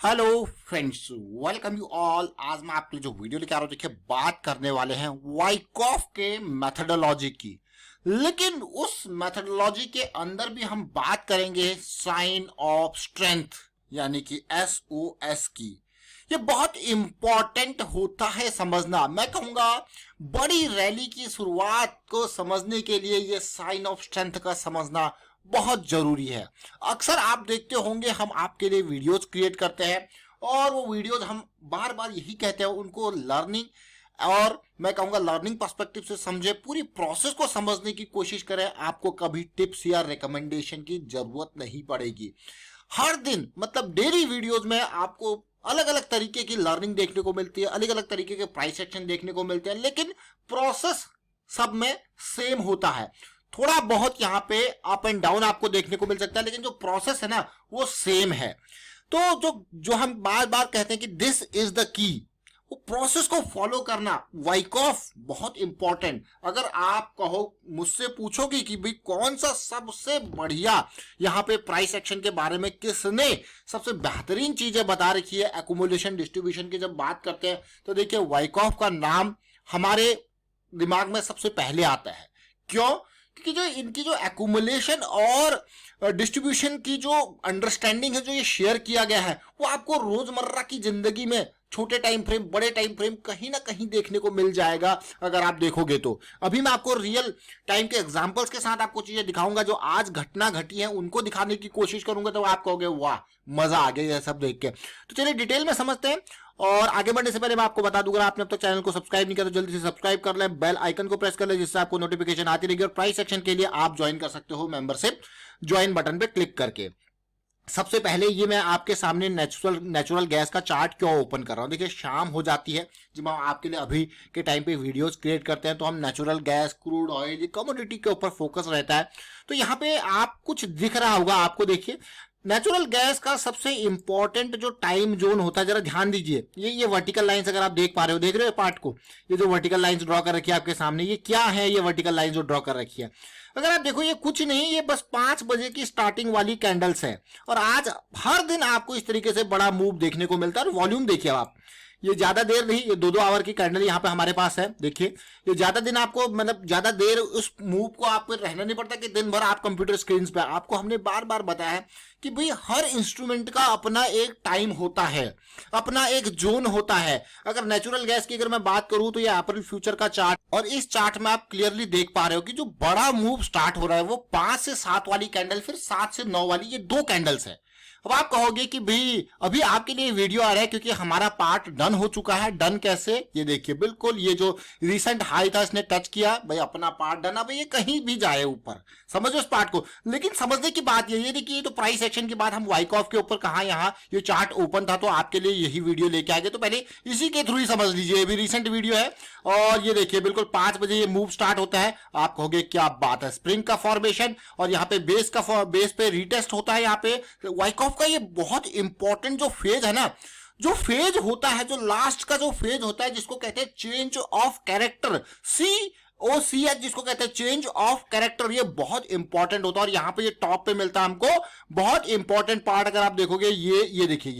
Hello friends, welcome you all. आज मैं आपके लिए जो वीडियो लेके आ रहा हूँ, देखिए बात करने वाले हैं वाइकॉफ के मेथोडोलॉजी की। लेकिन उस मेथोडोलॉजी के अंदर भी हम बात करेंगे साइन ऑफ स्ट्रेंथ यानी कि SOS की। ये बहुत इंपॉर्टेंट होता है समझना। मैं कहूंगा बड़ी रैली की शुरुआत को समझने के लिए ये साइन ऑफ स्ट्रेंथ का समझना बहुत जरूरी है। अक्सर आप देखते होंगे हम आपके लिए वीडियोस क्रिएट करते हैं और वो वीडियोस हम बार बार यही कहते हैं उनको लर्निंग और मैं कहूंगा लर्निंग पर्सपेक्टिव से समझे, पूरी प्रोसेस को समझने की कोशिश करें। आपको कभी टिप्स या रिकमेंडेशन की जरूरत नहीं पड़ेगी। हर दिन मतलब डेली वीडियोस में आपको अलग अलग तरीके की लर्निंग देखने को मिलती है, अलग अलग तरीके के प्राइस एक्शन देखने को मिलते हैं, लेकिन प्रोसेस सब में सेम होता है। थोड़ा बहुत यहाँ पे अप एंड डाउन आपको देखने को मिल सकता है, लेकिन जो प्रोसेस है ना वो सेम है। तो जो हम बार बार कहते हैं कि दिस इज द की, वो प्रोसेस को फॉलो करना वाइकॉफ बहुत इंपॉर्टेंट। अगर आप कहो मुझसे पूछोगे कि भाई कौन सा सबसे बढ़िया यहाँ पे प्राइस एक्शन के बारे में किसने सबसे बेहतरीन चीजें बता रखी है एक्यूमुलेशन डिस्ट्रीब्यूशन की, जब बात करते हैं तो देखिए वाइकॉफ का नाम हमारे दिमाग में सबसे पहले आता है। क्यों? क्योंकि जो इनकी जो एक्यूमुलेशन और डिस्ट्रीब्यूशन की जो अंडरस्टैंडिंग है, जो ये शेयर किया गया है, वो आपको रोजमर्रा की जिंदगी में छोटे टाइम फ्रेम बड़े टाइम फ्रेम कहीं ना कहीं देखने को मिल जाएगा अगर आप देखोगे तो। अभी मैं आपको रियल टाइम के एग्जांपल्स के साथ आपको चीजें दिखाऊंगा जो आज घटना घटी है, उनको दिखाने की कोशिश करूंगा, तो आप कहोगे वाह मजा आ गया ये सब देख के। तो चलिए डिटेल में समझते हैं। और आगे बढ़ने से पहले मैं आपको बता दूंगा, आपने अब तक चैनल को सब्सक्राइब नहीं किया तो जल्दी से सब्सक्राइब कर लें, बेल आइकन को प्रेस कर लें जिससे आपको नोटिफिकेशन आती रहेगी। और प्राइस सेक्शन के लिए आप ज्वाइन कर सकते हो मेंबरशिप ज्वाइन बटन पे क्लिक करके। सबसे पहले ये मैं आपके सामने नेचुरल गैस का चार्ट क्यों ओपन कर रहा हूं। देखिए शाम हो जाती है जब हम आपके लिए अभी के टाइम पे वीडियोस क्रिएट करते हैं, तो हम natural gas, crude oil, commodity के ऊपर फोकस रहता है। तो यहाँ पे आप कुछ दिख रहा होगा आपको, देखिए नेचुरल गैस का सबसे इंपॉर्टेंट जो टाइम जोन होता है, जरा ध्यान दीजिए। ये वर्टिकल लाइंस अगर आप देख पा रहे हो, देख रहे हो पार्ट को, ये जो वर्टिकल लाइंस ड्रॉ कर रखी है आपके सामने, ये क्या है? ये वर्टिकल लाइंस जो ड्रॉ कर रखी है, अगर आप देखो ये कुछ नहीं, ये बस 5 बजे की स्टार्टिंग वाली कैंडल्स है। और आज हर दिन आपको इस तरीके से बड़ा मूव देखने को मिलता है। और वॉल्यूम देखिए आप, ये ज्यादा देर नहीं, ये 2-2 आवर की कैंडल यहाँ पे हमारे पास है। देखिए ये ज्यादा दिन आपको मतलब ज्यादा देर उस मूव को आपको रहना नहीं पड़ता कि दिन भर आप कंप्यूटर स्क्रीन पे। आपको हमने बार बार बताया है कि भाई हर इंस्ट्रूमेंट का अपना एक टाइम होता है, अपना एक जोन होता है। अगर नेचुरल गैस की अगर मैं बात करूं तो ये अप्रैल फ्यूचर का चार्ट, और इस चार्ट में आप क्लियरली देख पा रहे हो कि जो बड़ा मूव स्टार्ट हो रहा है वो 5 से 7 वाली कैंडल, फिर 7 से 9 वाली, ये 2 कैंडल्स है। अब आप कहोगे कि भाई अभी आपके लिए वीडियो आ रहा है क्योंकि हमारा पार्ट डन हो चुका है। डन कैसे? ये देखिए बिल्कुल ये जो रिसेंट हाई था इसने टच किया, भाई अपना पार्ट डन। अब ये कहीं भी जाए ऊपर, समझो इस पार्ट को। लेकिन समझने की बात ये देखिए, ये तो प्राइस एक्शन की बात हम वाइकॉफ के ऊपर कहा, यहाँ ये चार्ट ओपन था तो आपके लिए यही वीडियो लेके आए। तो पहले इसी के थ्रू ही समझ लीजिए, ये भी रिसेंट वीडियो है। और ये देखिए बिल्कुल 5 बजे ये मूव स्टार्ट होता है। आप कहोगे क्या बात है, स्प्रिंग का फॉर्मेशन, और यहाँ पे बेस पे रिटेस्ट होता है। यहाँ पे वाइकॉफ का ये बहुत इंपॉर्टेंट जो फेज है ना, जो फेज होता है, जो लास्ट का जो फेज होता है, जिसको कहते हैं चेंज ऑफ कैरेक्टर, COCH जिसको कहते हैं चेंज ऑफ कैरेक्टर, ये बहुत इंपॉर्टेंट होता है। और यहाँ पे ये टॉप पे मिलता है हमको बहुत इंपॉर्टेंट पार्ट, अगर आप देखोगे ये देखिए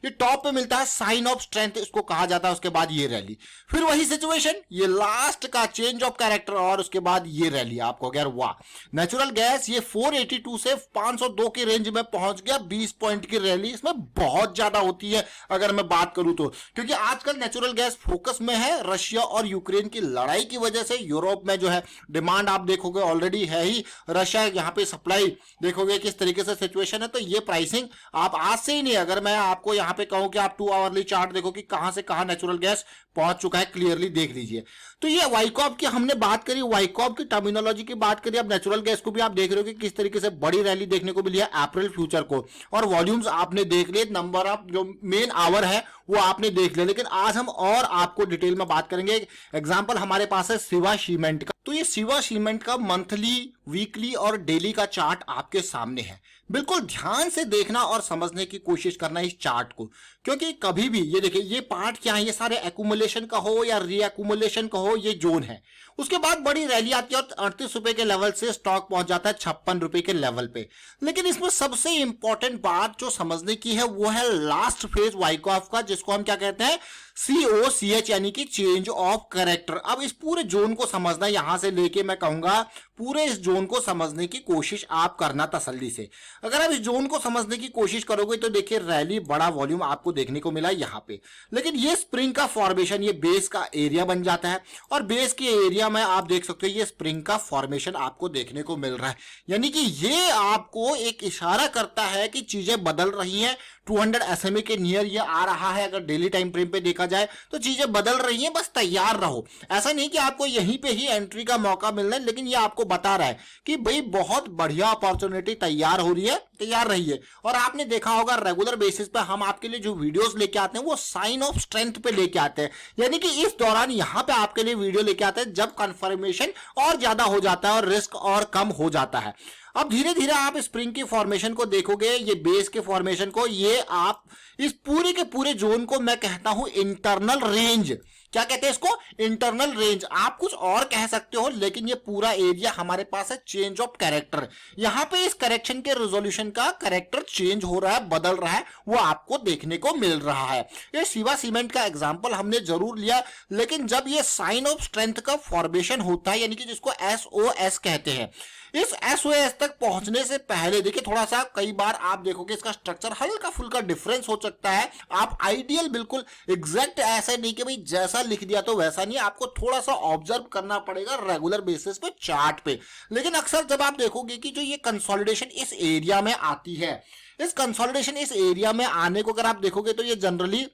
ये टॉप पे मिलता है साइन ऑफ स्ट्रेंथ, इसको कहा जाता है। उसके बाद ये रैली, फिर वही सिचुएशन, ये लास्ट का चेंज ऑफ कैरेक्टर, और उसके बाद ये रैली। आपको अगर वाह, नेचुरल गैस ये 482 से 502 के रेंज में पहुंच गया, 20 पॉइंट की रैली इसमें बहुत ज्यादा होती है अगर मैं बात करूं तो। क्योंकि आजकल नेचुरल गैस फोकस में है, रशिया और यूक्रेन की लड़ाई की वजह से यूरोप में जो है डिमांड आप देखोगे ऑलरेडी है ही, रशिया यहाँ पे सप्लाई देखोगे किस तरीके से सिचुएशन है। तो ये प्राइसिंग आप आज से ही नहीं, अगर मैं आपको यहाँ पे कहूं कि आप 2 आवरली चार्ट देखो कि कहां से कहां नेचुरल गैस पहुंच चुका है, क्लियरली देख लीजिए। तो ये वाइकॉफ की हमने बात करी, वाइकॉफ की टर्मिनोलॉजी की बात करी। अब नेचुरल गैस को भी आप देख रहे हो कि किस तरीके से बड़ी रैली देखने को मिली है अप्रैल फ्यूचर को, और वॉल्यूम्स आपने देख लिए, नंबर ऑफ जो मेन आवर है वो आपने देख लिया। लेकिन आज हम और आपको डिटेल में बात करेंगे। एग्जाम्पल हमारे पास है शिवा सीमेंट का। तो ये शिवा सीमेंट का मंथली वीकली और डेली का चार्ट आपके सामने है। बिल्कुल ध्यान से देखना और समझने की कोशिश करना इस चार्ट को, क्योंकि कभी भी ये देखिए ये पार्ट क्या है, ये सारे एक्यूमुलेशन का हो या रीएक्यूमुलेशन का हो, ये जोन है। उसके बाद बड़ी रैली आती है और 38 रुपए के लेवल से स्टॉक पहुंच जाता है 56 रुपए के लेवल पे। लेकिन इसमें सबसे इंपॉर्टेंट बात जो समझने की है वो है लास्ट फेज वाइकॉफ का, जिसको हम क्या कहते हैं, COCH, यानी कि चेंज ऑफ कैरेक्टर। अब इस पूरे जोन को समझना, यहां से लेके मैं कहूंगा पूरे इस जोन को समझने की कोशिश आप करना तसल्ली से। अगर आप इस जोन को समझने की कोशिश करोगे तो देखिए रैली बड़ा वॉल्यूम आपको देखने को मिला यहां पे, लेकिन ये स्प्रिंग का फॉर्मेशन, ये बेस का एरिया बन जाता है और बेस के एरिया में आप देख सकते हो ये स्प्रिंग का फॉर्मेशन आपको देखने को मिल रहा है। यानी कि ये आपको एक इशारा करता है कि चीजें बदल रही हैं। 200 SMA के नियर ये आ रहा है। अगर डेली टाइम फ्रेम पे देखा जाए तो चीजें बदल रही हैं, बस तैयार रहो। ऐसा नहीं कि आपको यहीं पे ही एंट्री का मौका मिलना है, लेकिन ये आपको बता रहा है कि भाई बहुत बढ़िया अपॉर्चुनिटी तैयार हो रही है, तैयार रहिए। और आपने देखा होगा रेगुलर बेसिस पे हम आपके लिए जो वीडियोस लेके आते हैं वो साइन ऑफ स्ट्रेंथ पे लेके आते हैं, यानी कि इस दौरान यहां पे आपके लिए वीडियो लेके आते हैं जब कंफर्मेशन और ज्यादा हो जाता है और रिस्क और कम हो जाता है। अब धीरे धीरे आप स्प्रिंग की फॉर्मेशन को देखोगे, ये बेस के फॉर्मेशन को, ये आप इस पूरे के पूरे जोन को मैं कहता हूं इंटरनल रेंज। क्या कहते हैं इसको? Internal range. आप कुछ और कह सकते हो, लेकिन ये पूरा एरिया हमारे पास है चेंज ऑफ कैरेक्टर। यहां पे इस करेक्शन के रेजोल्यूशन का कैरेक्टर चेंज हो रहा है, बदल रहा है, वो आपको देखने को मिल रहा है। ये शिवा सीमेंट का एग्जांपल हमने जरूर लिया, लेकिन जब ये साइन ऑफ स्ट्रेंथ का फॉर्मेशन होता है, यानी कि जिसको SOS कहते हैं, इस SOS तक पहुंचने से पहले देखिए थोड़ा सा, कई बार आप देखोगे इसका स्ट्रक्चर हल्का फुल्का डिफरेंस हो सकता है। आप आइडियल बिल्कुल एग्जैक्ट ऐसे नहीं कि भाई जैसा लिख दिया तो वैसा नहीं, आपको थोड़ा सा ऑब्जर्व करना पड़ेगा रेगुलर बेसिस पे चार्ट पे। लेकिन अक्सर जब आप देखोगे कि जो ये कंसोलिडेशन इस एरिया में आती है, इस कंसोलिडेशन इस एरिया में आने को अगर आप देखोगे तो ये जनरली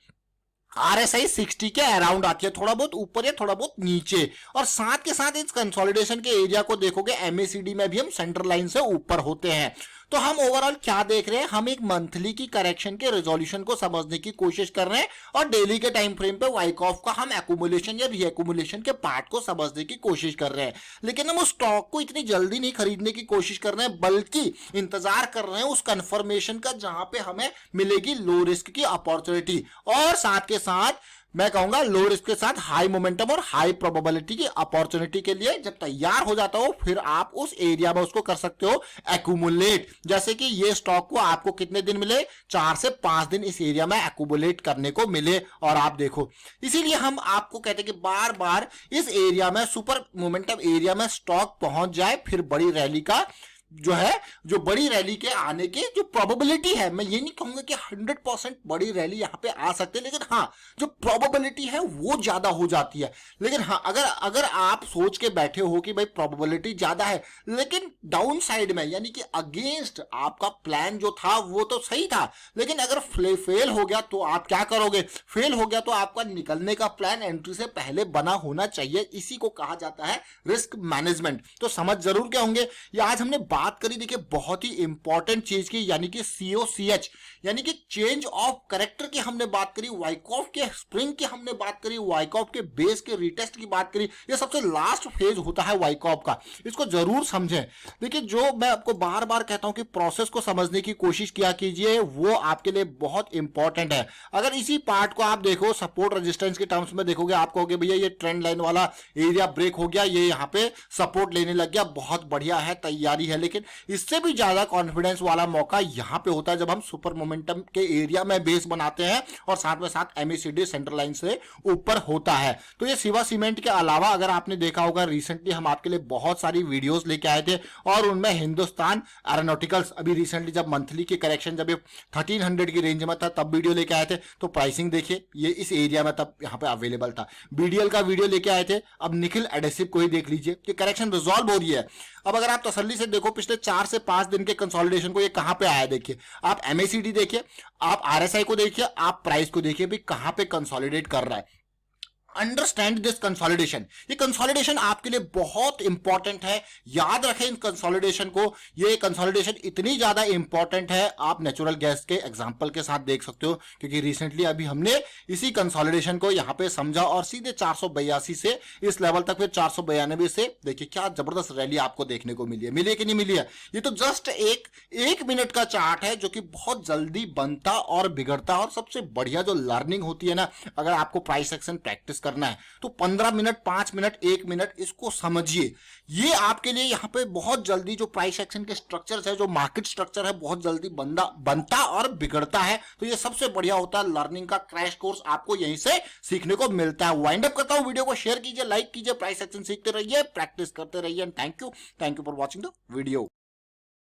RSI 60 के अराउंड आती है, थोड़ा बहुत ऊपर या थोड़ा बहुत नीचे। और साथ के साथ इस कंसोलिडेशन के एरिया को देखोगे MACD में भी हम सेंटर लाइन से ऊपर होते हैं। तो हम ओवरऑल क्या देख रहे हैं, हम एक मंथली की करेक्शन के रेजोल्यूशन को समझने की कोशिश कर रहे हैं और डेली के टाइम फ्रेम पे वाइकॉफ का हम एक्यूमुलेशन या रीएक्यूमुलेशन के पार्ट को समझने की कोशिश कर रहे हैं। लेकिन हम उस स्टॉक को इतनी जल्दी नहीं खरीदने की कोशिश कर रहे हैं, बल्कि इंतजार कर रहे हैं उस कंफर्मेशन का जहां पे हमें मिलेगी लो रिस्क की अपॉर्चुनिटी, और साथ के साथ मैं कहूंगा लो रिस्क के साथ हाई मोमेंटम और हाई प्रोबेबिलिटी की अपॉर्चुनिटी के लिए जब तैयार हो जाता हो, फिर आप उस एरिया में उसको कर सकते हो एक्यूमुलेट। जैसे कि ये स्टॉक को आपको कितने दिन मिले, 4 से 5 दिन इस एरिया में एक्यूमुलेट करने को मिले। और आप देखो, इसीलिए हम आपको कहते हैं कि बार बार इस एरिया में, सुपर मोमेंटम एरिया में स्टॉक पहुंच जाए, फिर बड़ी रैली का जो है, जो बड़ी रैली के आने की जो प्रोबेबिलिटी है, मैं ये नहीं कहूंगा कि 100% बड़ी रैली यहां पे आ सकती है, लेकिन हाँ जो प्रोबेबिलिटी है वो ज्यादा हो जाती है। लेकिन हाँ अगर आप सोच के बैठे हो कि भाई प्रोबेबिलिटी ज्यादा है, लेकिन डाउन साइड में, यानी कि अगेंस्ट आपका प्लान जो था वो तो सही था, लेकिन अगर फेल हो गया तो आप क्या करोगे? फेल हो गया तो आपका निकलने का प्लान एंट्री से पहले बना होना चाहिए। इसी को कहा जाता है रिस्क मैनेजमेंट। तो समझ जरूर के होंगे। ये आज हमने बात करी देखिए बहुत ही इंपॉर्टेंट चीज की, यानी कि COCH, यानी कि चेंज ऑफ कैरेक्टर की हमने बात करी, वाइकॉफ के स्प्रिंग की हमने बात करी, वाइकॉफ के बेस के रीटेस्ट की बात करी। ये सबसे लास्ट फेज होता है वाइकॉफ का, इसको जरूर समझें। देखिए जो मैं आपको बार बार कहता हूं कि प्रोसेस को समझने की कोशिश किया कीजिए, वो आपके लिए बहुत इंपॉर्टेंट है। अगर इसी पार्ट को आप देखो सपोर्ट रेजिस्टेंस के टर्म्स में देखोगे, आप कहोगे भैया ये ट्रेंड लाइन वाला एरिया ब्रेक हो गया, ये यहाँ पे सपोर्ट लेने लग गया, बहुत बढ़िया है, तैयारी है। लेकिन इससे भी ज्यादा कॉन्फिडेंस वाला मौका यहां पे होता है जब हम सुपर मोमेंटम के एरिया में बेस बनाते हैं और साथ में साथ MACD सेंटर लाइन से ऊपर होता है। तो ये शिवा सीमेंट के अलावा अगर आपने देखा होगा, रिसेंटली हम आपके लिए बहुत सारी वीडियोस लेके आए थे और उनमें हिंदुस्तान एरोनॉटिकल्स अभी रिसेंटली जब मंथली की करेक्शन जब 1300 की रेंज में था तब वीडियो लेके आए थे। तो प्राइसिंग देखिए ये इस एरिया में तब यहाँ पे अवेलेबल था। BDL का वीडियो लेके आए थे। अब निखिल एडेसिव को ही देख लीजिए कि करेक्शन रिजॉल्व हो रही है। अब अगर आप तसल्ली से देखो पिछले 4 से 5 दिन के कंसोलिडेशन को, ये कहां पे आया देखिए, आप MACD देखिए, आप RSI को देखिए, आप प्राइस को देखिए भी कहां पे कंसोलिडेट कर रहा है। Understand this consolidation. ये कंसोलिडेशन आपके लिए बहुत इंपॉर्टेंट है, याद रखें इन कंसोलिडेशन को। ये कंसोलिडेशन इतनी ज्यादा इंपॉर्टेंट है, आप नेचुरल गैस के एग्जांपल के साथ देख सकते हो, क्योंकि रिसेंटली अभी हमने इसी कंसोलिडेशन को यहां पे समझा और सीधे 482 से इस लेवल तक, फिर 492 से देखिए क्या जबरदस्त रैली आपको देखने को मिली है। मिली है कि नहीं मिली है? ये तो जस्ट एक मिनट का चार्ट है जो कि बहुत जल्दी बनता और बिगड़ता। और सबसे बढ़िया जो लर्निंग होती है ना, अगर आपको प्राइस एक्शन प्रैक्टिस करना है तो 15 मिनट, 5 मिनट, 1 मिनट इसको समझिए। ये आपके लिए यहाँ पे बहुत जल्दी जो प्राइस एक्शन के स्ट्रक्चर्स है, जो मार्केट स्ट्रक्चर है, बहुत जल्दी बनता और बिगड़ता है। तो ये सबसे बढ़िया होता है, लर्निंग का क्रैश कोर्स आपको यहीं से सीखने को मिलता है। वाइंड अप करता हूं, वीडियो को शेयर कीजिए, लाइक कीजिए, प्राइस एक्शन सीखते रहिए, प्रैक्टिस करते रहिए। Thank you for watching the video.